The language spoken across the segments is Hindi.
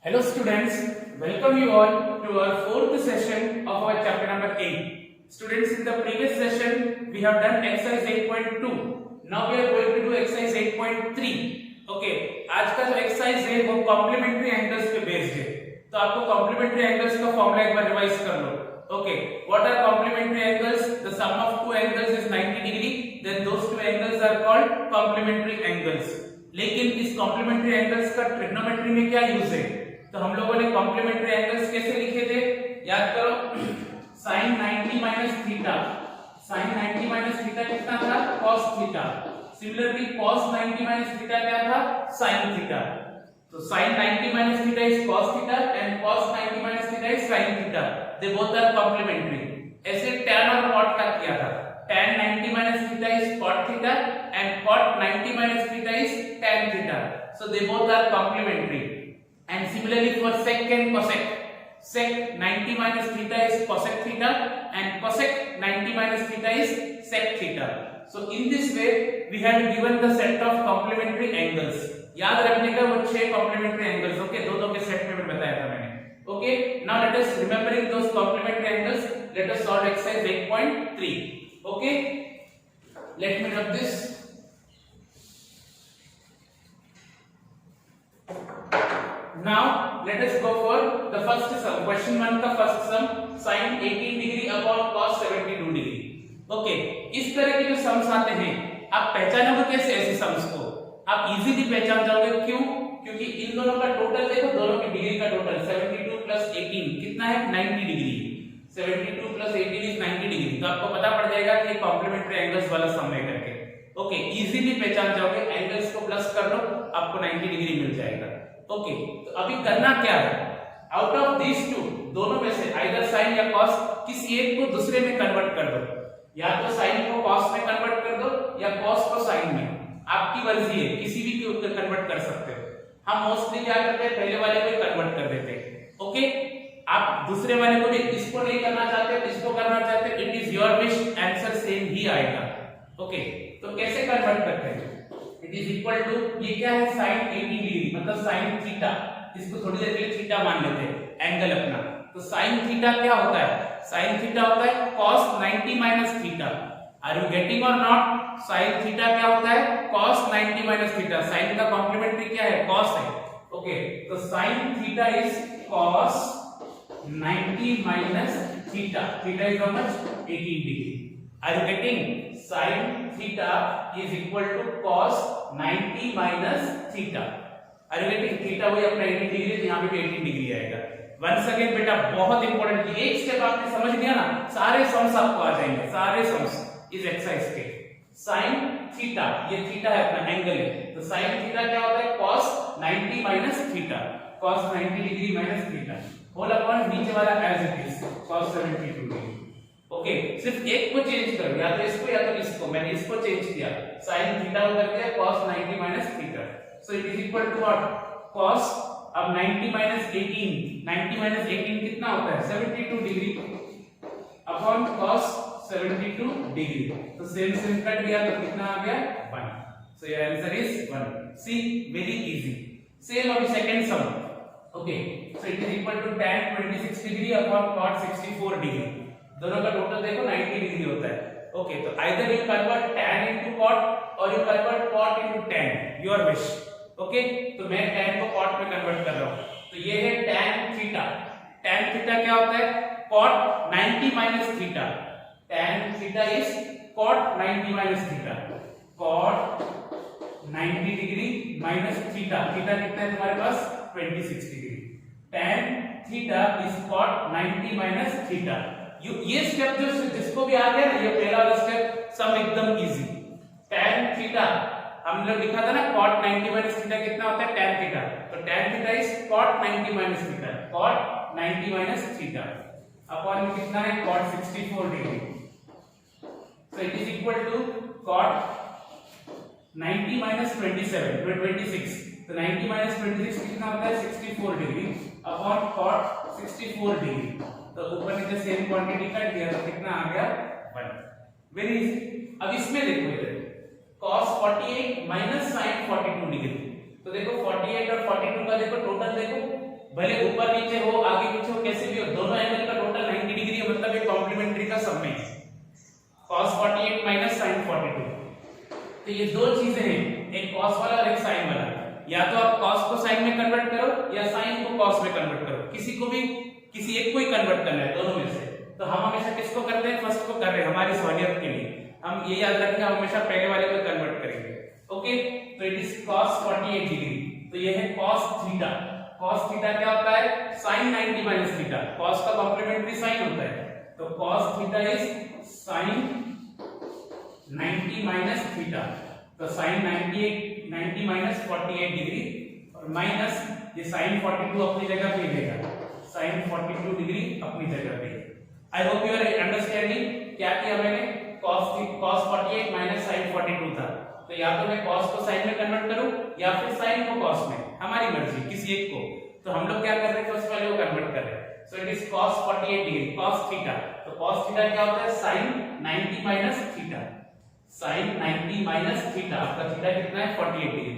Hello students, welcome you all to our fourth session of our chapter number 8. Students, in the previous session we have done exercise 8.2. Now we are going to do exercise 8.3. Okay, आज का जो एक्सरसाइज है वो कॉम्प्लीमेंट्री एंगल्स पे बेस्ड है, तो आपको कॉम्प्लीमेंट्री एंगल्स का फॉर्मूला एक बार रिवाइज कर लो. Okay, what are complementary angles? The sum of two angles is 90 degree. Then those two angles are called complementary angles. लेकिन इस कॉम्प्लीमेंट्री एंगल्स का ट्रिग्नोमेट्री में क्या यूज है? तो हम लोगों ने कॉम्प्लीमेंट्री एंगल्स कैसे लिखे थे? याद करो, sin 90 minus theta. sin 90 minus theta कितना था? cos theta. Similarly, cos 90 minus theta क्या था? sin theta. तो sin 90 minus theta is cos theta and cos 90 minus theta is sin theta. They both are complementary. ऐसे tan और cot का किया था. tan 90 minus theta is cot theta and cot 90 minus theta is tan theta. So they both are complementary. And similarly for sec and cosec. Sec 90 minus theta is cosec theta and cosec 90 minus theta is sec theta. So in this way we have given the set of complementary angles. याद रखने का वो 6 complementary angles. Okay, दो के सेट में बताया था मैंने. Okay, now let us remembering those complementary angles. Let us solve exercise 8.3. Okay, let me rub this. Now let us go for the first sum. Question 1 का first sum, sin 18 degree upon cos 72 degree. Okay, इस तरह के जो सम्स आते हैं आप पहचानोगे कैसे ऐसे सम्स को? आप इजीली पहचान जाओगे. क्यों? क्योंकि इन दोनों का टोटल देखो, दोनों की डिग्री का टोटल 72 प्लस 18 कितना है? 90 डिग्री. 72 plus 18 is 90 degree. तो आपको पता पड़ जाएगा कि कॉम्प्लीमेंट्री एंगल्स वाला सम है करके. ओके, इजीली पहचान जाओगे. एंगल्स को प्लस कर लो, आपको 90 डिग्री मिल जाएगा. ओके, तो अभी करना क्या है? आउट ऑफ दीस टू, दोनों में से आइदर साइन या कॉस, किसी एक को दूसरे में कन्वर्ट कर दो. या तो साइन को कॉस में कन्वर्ट कर दो या कॉस को साइन में. आपकी मर्जी है, किसी भी को कन्वर्ट कर सकते हो. हम मोस्टली क्या करते हैं, पहले वाले को कन्वर्ट कर देते हैं. ओके, आप दूसरे वाले को भी, इसको नहीं करना चाहते, इसको करना चाहते, it is your wish. Answer same ही आएगा. ओके, तो कैसे कन्वर्ट करते हैं? इट इज इक्वल टू, ये क्या है? sin 80 डिग्री मतलब sin थीटा. इसको थोड़ी देर के लिए थीटा मान लेते हैं एंगल अपना. तो sin थीटा क्या होता है? sin थीटा होता है cos 90 minus theta. Are you getting or not? sin theta क्या होता है? cos 90 minus theta. sin का कॉम्प्लीमेंट्री क्या है? cos है. ओके, तो sin theta is cos 90 minus theta. Theta is how much? 18 degree. Are you getting? Sin theta is equal to cos 90 minus theta. Are you getting? Theta वही अपना 80 डिग्री, यहाँ पे भी 18 डिग्री आएगा. Once again बेटा, बहुत इंपॉर्टेंट, एक स्टेप आपने समझ लिया ना, सारे सम्स आपको आ जाएंगे. सारे सम्स इस एक्सरसाइज के. Sin theta, ये थीटा है अपना एंगल है, तो sin थीटा क्या होता है? cos 90 minus theta. cos 90 degree minus theta whole upon नीचे वाला as it is cos 72 degree. Okay, सिर्फ एक को चेंज करो, या तो इसको या तो इसको. मैंने इसको चेंज किया, sin थीटा हो गया cos 90 minus theta. So it is equal to what? cos, अब 90 minus 18, 90 minus 18 कितना होता है? 72 डिग्री अपॉन cos 72 डिग्री. तो सेम कट गया, तो कितना आ गया? 1. So your answer is 1. See, very easy. Same अभी second sum. Okay, so it is equal to tan 26 degree upon cot 64 degree. दोनों का टोटल देखो 90 डिग्री होता है. ओके, तो either you convert tan into cot or you convert cot into tan, your wish. Okay, तो मैं tan को cot में कन्वर्ट कर रहा हूं. तो ये है tan थीटा. tan थीटा क्या होता है? cot 90 minus theta. tan theta is cot 90 minus theta. cot 90 degree minus theta. Theta कितना है तुम्हारे पास? 26 degree. tan theta is cot 90 minus theta. ये स्टेप जो जिसको भी आ गया ना, ये पहला वाला स्टेप सब एकदम इजी. tan थीटा हम लोग लिखा था ना, cot 90 minus थीटा कितना होता है? tan theta. तो tan theta is cot 90 minus theta. cot 90 minus theta upon कितना है? cot 64 degree. So it is equal to cot 90 minus 26. तो 90 minus 26 कितना होता है? 64 डिग्री अपॉन cot 64 डिग्री. तो ऊपर नीचे सेम क्वांटिटी कट दिया, तो कितना आ गया? 1. Very easy. अब इसमें देखो, इधर cos 48 minus sin 42 डिग्री. तो देखो 48 और 42 का देखो टोटल देखो भले ऊपर नीचे हो, आगे पीछे हो, कैसे भी हो, दोनों एंगल का टोटल 90 डिग्री है, मतलब ये कॉम्प्लीमेंट्री का सम है cos 48 माइनस sin 42। तो ये दो चीजें हैं, एक cos वाला और एक sin वाला। या तो आप cos को sin में कन्वर्ट करो या sin को cos में कन्वर्ट करो, किसी एक को ही कन्वर्ट करना है दोनों में से। तो हम हमेशा किसको करते हैं, फर्स्ट को कर रहे हैं हमारी सहूलियत के लिए। हम ये याद रखेंगे, हम हमेशा पहले वाले को कन्वर्ट करेंगे। ओके, तो इट इज cos 48 डिग्री। तो ये है cos थीटा। cos थीटा क्या होता है, sin 90 माइनस थीटा। cos का कॉम्प्लीमेंट्री sin होता है, तो cos theta is sin 90 minus theta. तो sin 90 माइनस 48 डिग्री और माइनस ये sin 42 अपनी जगह पे रहेगा, sin 42 डिग्री अपनी जगह पे। I hope you are understanding. क्या किया मैंने, cos 48 माइनस sin 42 था, तो या तो मैं cos को sin में कन्वर्ट करूं या फिर sin को cos में, हमारी मर्जी किसी एक को। तो हम लोग क्या कर रहे हैं, फर्स्ट वाले को कन्वर्ट कर रहे हैं। So it is cos 48 degree, cos theta. तो cos थीटा क्या होता है, sin 90 minus theta. sin 90 minus theta, आपका थीटा कितना है 48 डिग्री,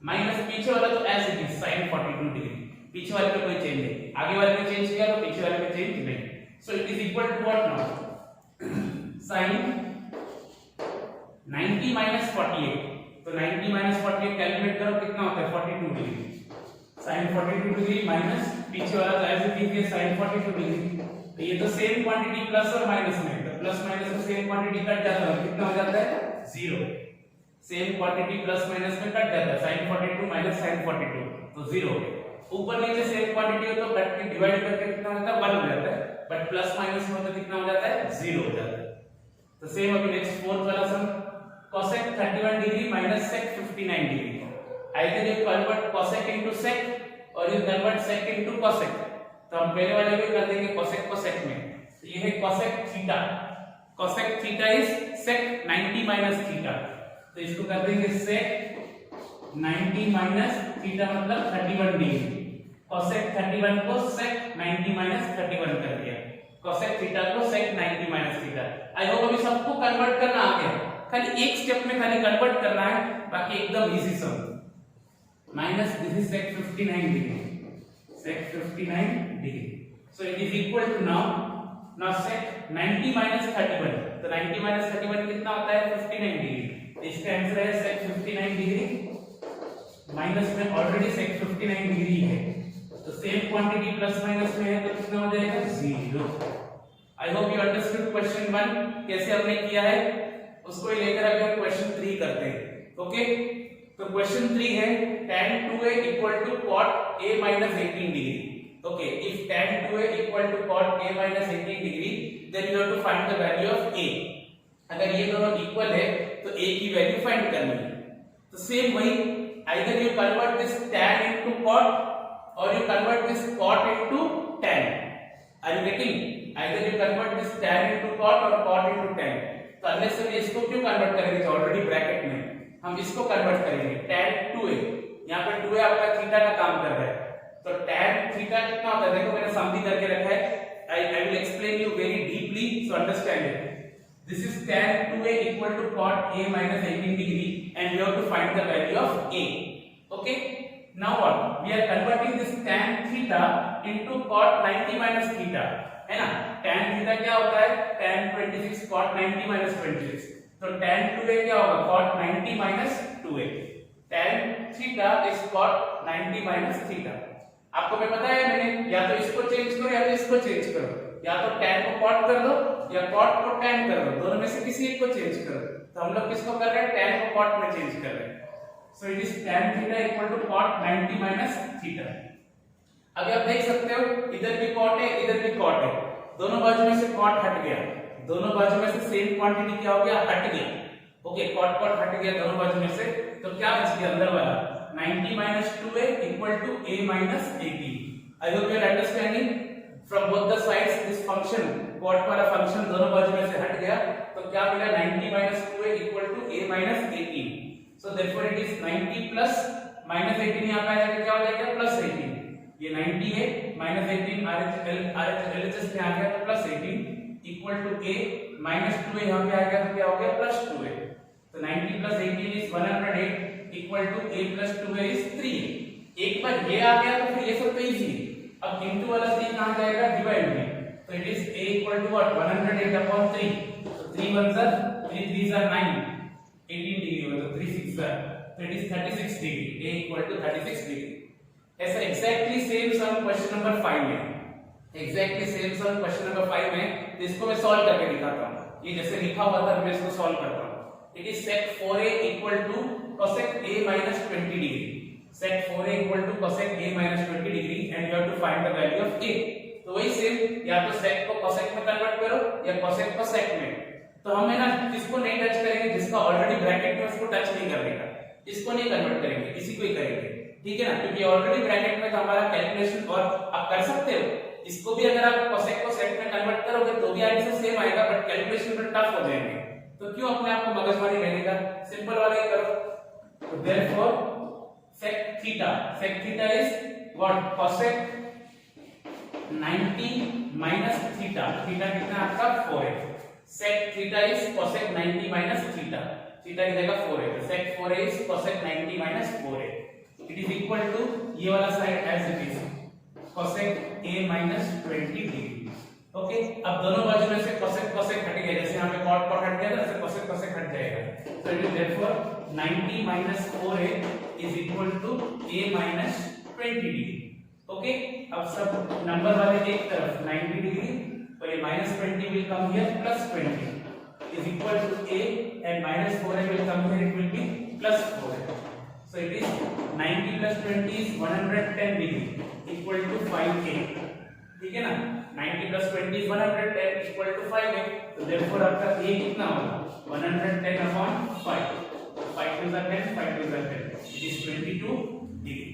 माइनस पीछे वाला तो as it is sin 42 degree. पीछे वाले में कोई चेंज नहीं, आगे वाले में चेंज किया तो पीछे वाले में चेंज नहीं। So it is equal to what now, sin 90 minus 48। तो 90 माइनस 48 कैलकुलेट करो कितना होता है 42 डिग्री। sin 42 डिग्री माइनस पीछे वाला तो ऐसे ठीक है sin 42 डिग्री। तो ये तो सेम क्वांटिटी प्लस और माइनस में, तो प्लस माइनस में सेम क्वांटिटी कट जाता है, कितना हो जाता है 0। सेम क्वांटिटी प्लस माइनस में कट जाता है, sin 42 माइनस sin 42 तो 0 हो गया। ऊपर नीचे सेम क्वांटिटी हो तो कट के डिवाइड करके कितना हो जाता है 1 हो जाता है, बट प्लस माइनस में हो तो कितना हो जाता है 0 हो जाता है। तो सेम अभी नेक्स्ट फोर्थ वाला सम, cosec 31 degree minus sec 59 degree. Either you convert cosec into sec और you convert sec into cosec। तो हम पहले वाले को कर देंगे cosec को sec में। तो ये है cosec theta. cosec theta is sec 90 minus theta. तो इसको कर देंगे sec 90 माइनस थीटा मतलब 31 डिग्री। cosec 31 को sec 90 माइनस 31 कर दिया, cosec थीटा को sec 90 minus theta. I hope अभी सबको कन्वर्ट करना आ गया, खाली एक स्टेप में खाली कन्वर्ट करना है, बाकी एकदम easy sum. Minus this is sec 59 degree, sec 59 degree. So it is equal to now sec 90 minus 31। तो 90 माइनस 31 कितना होता है 59 डिग्री। तो इसका आंसर है sec 59 डिग्री माइनस में ऑलरेडी sec 59 डिग्री है, तो सेम क्वांटिटी प्लस माइनस में है तो कितना हो जाएगा 0। आई होप यू अंडरस्टूड क्वेश्चन 1 कैसे हमने किया है, उसको ही लेकर अभी हम क्वेश्चन 3 करते हैं। ओके, तो क्वेश्चन 3 है tan 2a equal to cot a minus 18 degree. Okay, if tan 2a equal to cot a minus 18 degree then you have to find the value of a। अगर ये दोनों इक्वल है तो a की वैल्यू फाइंड करनी है। तो सेम वही, either you convert this tan into cot or you convert this cot into tan। Are you getting? Either you convert this tan into cot or cot into tan। तो अनलेस हम इसको क्यों कन्वर्ट करेंगे, ऑलरेडी ब्रैकेट में हम इसको कन्वर्ट करेंगे tan 2a। यहाँ पे 2a आपका थीटा का काम कर रहा है, तो tan थीटा कितना होता है देखो मैंने समझी करके रखा है। I will explain you very deeply so understand it. This is tan 2a equal to cot a minus 18 degree and we have to find the value of a। Okay, now what, we are converting this tan theta into cot 90 minus theta, है ना। tan थीटा क्या होता है tan 26 cot 90 माइनस 26। तो tan 2a क्या होगा cot 90 minus 2a। tan theta is cot 90 minus theta. आपको मैं बताया मैंने, या तो इसको चेंज करो या तो इसको चेंज करो, या तो tan को cot कर दो या cot को tan कर दो, दोनों में से किसी एक को चेंज करो। तो हम लोग किसको कर रहे हैं, tan को cot में चेंज कर रहे हैं। So it is tan theta equal to cot 90 minus theta. अभी आप देख सकते हो इधर भी cot है इधर भी cot है, दोनों बाजू में से cot हट गया, दोनों बाजू में से सेम क्वांटिटी क्या हो गया, हट गया। ओके, cot cot हट गया दोनों बाजू में से, तो क्या बच गया अंदर वाला 90 minus 2a equal to a minus 18। I hope you are understanding. From both the sides this function cot वाला फंक्शन दोनों बाजू में से हट गया, तो क्या मिला 90 minus 2a equal to a minus 18। So therefore it is 90 plus minus 18, यहां पे आ जाएगा क्या हो जाएगा प्लस 18। ये 90 है माइनस 18 RHS में आ गया तो plus 18 equal to a minus 2a यहां पे आ गया तो क्या हो गया प्लस 2a। तो 90 plus 18 is 108 equal to a plus 2a is 3। एक बार ये आ गया तो फिर ये सब तो इजी है, अब इंटू वाला 3 कहां जाएगा, डिवाइड में, तो it is a equal to what 108 upon 3, तो 3 1 जार 3 3 जार 9, 18 डिग्री मतलब 3 6 जार, तो it is 36 degree, a equal to 36 degree. ऐसा exactly same sum question number 5 में, exactly same sum question number 5 में, तो इसको मैं सॉल्व करके दिखाता हूं। ये जैसे लिखा हुआ था मैं इसको सॉल्व करता हूं। It is sec 4a equal to cosec a minus 20 degree, sec 4a equal to cosec a minus 20 degree and you have to find the value of a। तो वही सेम, या तो sec को cosec में कन्वर्ट करो या cosec को sec में। तो हम है ना किसको नहीं टच करेंगे, जिसका ऑलरेडी ब्रैकेट में, उसको टच नहीं करने का, इसको नहीं कन्वर्ट करेंगे, इसी को ही करेंगे, ठीक है ना, क्योंकि ऑलरेडी ब्रैकेट में तो हमारा कैलकुलेशन, और आप कर सकते हो इसको भी, अगर आप cosec को sec में कन्वर्ट करोगे तो भी आंसर सेम आएगा, बट कैलकुलेशन में टफ हो जाएंगे, तो क्यों अपने आप को मगजमारी लेने का, सिंपल वाला ही करो। तो therefore sec theta is what, cosec 90 minus theta, theta कितना आपका 4 है, sec theta is cosec 90 minus theta, theta की जगह 4 है, तो sec 4a is cosec 90 minus 4a, it is equal to ये वाला side as it is cosec a minus 20 degree। Okay, अब दोनों बाजू में से cosec हट गया, जैसे यहाँ पे cot हट गया था, ऐसे cosec हट जाएगा, so it is therefore 90 minus 4a is equal to a minus 20 degree। Okay, अब सब नंबर वाले एक तरफ 90 डिग्री और ये -20 will come here, plus 20 is equal to a and -4a will come here, it will be plus 4a, so it is 90 plus 20 is 110 degree equal to 5a, ठीक है ना, 90 plus 20 is 110 equal to 5a, तो therefore आपका a कितना होगा 110 upon 5, 5 2 are 10, 5 2 are 10, it is 22 degree।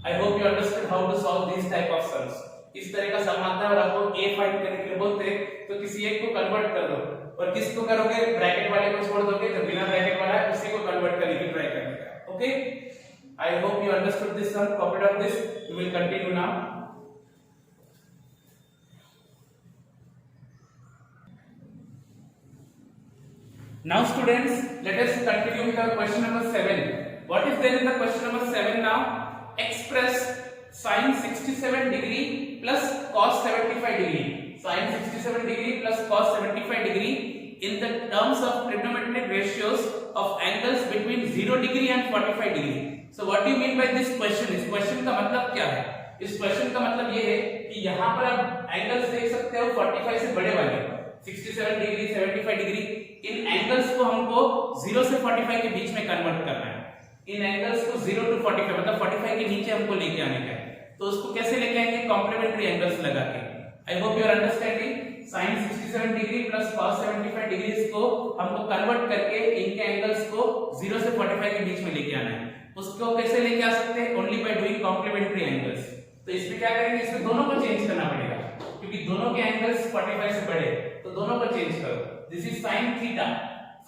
I hope you understood how to solve these type of sums। इस तरह का सम आता है और आपको a फाइंड करने के लिए बोलते हैं, तो किसी एक को कन्वर्ट कर दो, और किसको करोगे, ब्रैकेट वाले को छोड़ दोगे, जो बिना ब्रैकेट वाला है उसी को कन्वर्ट करने की ट्राई करने का। Okay, I hope you understood this sum, copy down this, we will continue now। Now students, let us continue with our question number 7। What is there in the question number 7 now? Express sin 67 degree plus cos 75 degree, sin 67 degree plus cos 75 degree in the terms of trigonometric ratios of angles between 0 degree and 45 degree। So what do you mean by this question? इस क्वेश्चन का मतलब क्या है? इस क्वेश्चन का मतलब ये है कि यहाँ पर आप एंगल्स देख सकते हो 45 से बड़े वाले, 67 डिग्री 75 डिग्री, इन एंगल्स को हमको 0 से 45 के बीच में कन्वर्ट करना है। इन एंगल्स को 0 to 45 मतलब 45 के नीचे हमको लेके आने का है, तो उसको कैसे लेके आएंगे, कॉम्प्लीमेंट्री एंगल्स लगा के। I hope you are understanding, sin 67 degree plus cos 75 degree को हमको कन्वर्ट करके इनके एंगल्स को 0 से 45 के बीच में लेके आना है। उसको कैसे लेके आ सकते हैं, only by doing complementary angles. तो इसमें क्या करेंगे, इसमें दोनों को चेंज करना पड़ेगा, क्योंकि दोनों के एंगल्स 45 से बड़े, तो दोनों को चेंज करो। This is sin theta,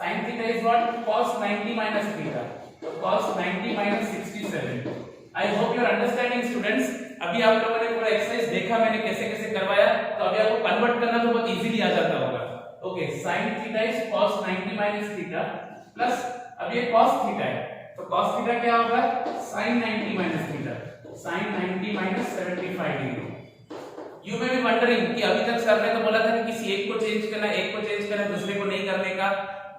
sin theta is what, cos 90 minus theta, तो cos 90 minus 67। I hope you are understanding students. अभी आप लोगों ने पूरा एक्सरसाइज देखा मैंने कैसे कैसे करवाया, तो अभी आपको कन्वर्ट करना तो बहुत इजीली आ जाता होगा। Okay, sin theta is cos 90 minus theta plus, अब ये cos थीटा है, तो cos थीटा क्या होगा, sin 90 minus theta, sin 90 minus 75 degree. You may be wondering कि अभी तक सर ने तो बोला था कि किसी एक को चेंज करना, एक को चेंज करना, दूसरे को नहीं करने का।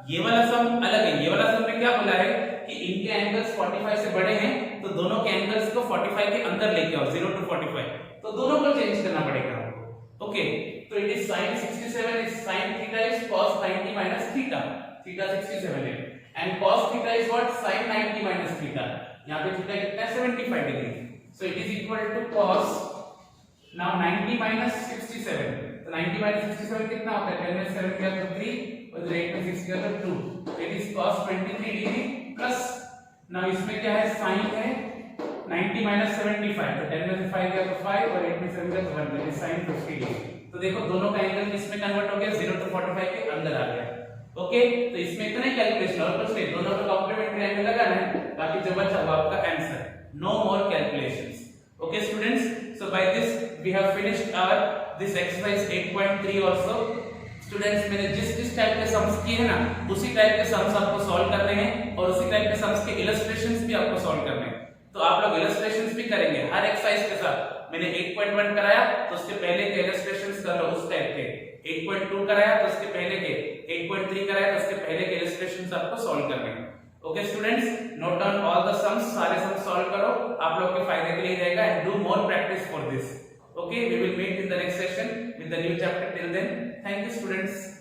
ये वाला सम अलग है, ये वाला सम में क्या बोला है कि इनके एंगल्स 45 से बड़े हैं, तो दोनों के एंगल्स को 45 के अंदर लेके आओ, 0 to 45, तो दोनों को चेंज करना पड़ेगा आपको। ओके, तो it is sin 67 is sin theta is cos 90 minus theta, theta 67 है, and cos theta is what, sin 90 minus theta, यहां पे थीटा कितना है 75 degree, so it is equal to cos now 90 minus 67, तो 90 minus 67 कितना होता है, 10 में 7 किया तो 3 और 8 में 6 किया तो 2, it is cos 23 degree plus, now इसमें क्या है, sin है 90 minus 75, तो 10 में से 5 गया तो 5 और 8 में 7 गया तो 1, इट इज sin 50 डिग्री। तो देखो दोनों का एंगल किसमें कन्वर्ट हो गया, 0 to 45 के अंदर आ गया। ओके, तो इसमें इतना ही कैलकुलेशन, और कुछ नहीं, दोनों का कॉम्प्लीमेंट्री एंगल लगाना है, बाकी जो बचा वो आपका answer, no more calculations. Okay students, so by this we have finished our this exercise 8.3 also। Students मैंने जिस टाइप के सम्स किए हैं ना, उसी टाइप के सम्स आपको सॉल्व करने हैं, और उसी टाइप के सम्स के इलस्ट्रेशंस भी आपको सॉल्व करने हैं। तो आप लोग इलस्ट्रेशंस भी करेंगे हर एक्सरसाइज के साथ, मैंने 8.1 कराया तो उसके पहले के इलस्ट्रेशंस कर लो उस टाइप के, 8.2 कराया तो उसके पहले के, 8.3 कराया तो उसके पहले के इलस्ट्रेशंस आपको सॉल्व करने हैं। Okay students, note down all the sums, सारे सम्स सॉल्व करो, आप लोग के फायदे के लिए रहेगा, and do more practice for this. Okay, we will meet in the next session with the new chapter. Till then, thank you students.